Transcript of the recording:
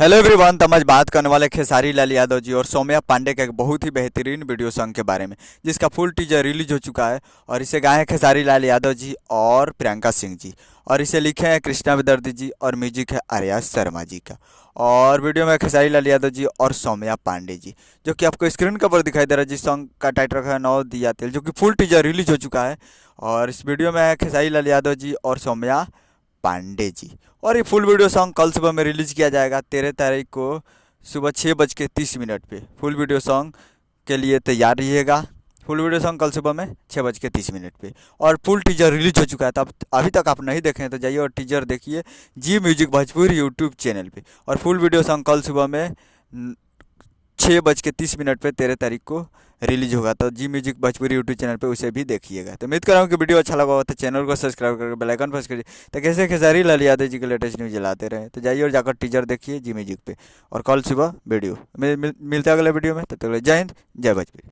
Hello everyone. तो हम आज बात करने वाले खेसारी लाल यादव जी और सौम्या पांडे का एक बहुत ही बेहतरीन वीडियो सॉन्ग के बारे में, जिसका फुल टीजर रिलीज हो चुका है। और इसे गाए हैं खेसारी लाल यादव जी और प्रियंका सिंह जी, और इसे लिखे हैं कृष्णा विदर्ती जी, और म्यूजिक है आर्या शर्मा जी का। और वीडियो में खेसारी लाल यादव जी और सौम्या पांडे जी, जो कि आपको स्क्रीन का पर दिखाई दे रहा है, जिस सॉन्ग का टाइटल रखा है नौ दिया तेल, जो कि फुल टीजर रिलीज हो चुका है। और इस वीडियो में है खेसारी लाल यादव जी और सौम्या पांडे जी। और ये फुल वीडियो सॉन्ग कल सुबह में रिलीज किया जाएगा 13 तारीख को सुबह 6:30 पे। फुल वीडियो सॉन्ग के लिए तैयार रहिएगा। फुल वीडियो सॉन्ग कल सुबह में 6:30 पे। और फुल टीजर रिलीज हो चुका है, तब अभी तक आप नहीं देखे हैं तो जाइए और टीजर देखिए जी म्यूजिक भोजपुरी यूट्यूब चैनल पे। और फुल वीडियो सॉन्ग कल सुबह में 6:30 पे 13 तारीख को रिलीज होगा, तो जी म्यूजिक भोजपुरी यूट्यूब चैनल पे उसे भी देखिएगा। तो उम्मीद कर रहा हूँ कि वीडियो अच्छा लगा होगा, तो चैनल को सब्सक्राइब करके बेल आइकन प्रेस करिए, तो कैसे खेसारी लाल यादव जी के लेटेस्ट न्यूज लाते रहे। तो जाइए और जाकर टीजर देखिए जी म्यूजिक पे। और कल सुबह वीडियो मिलते हैं अगले वीडियो में। तब तक जय हिंद, जय भोजपुरी।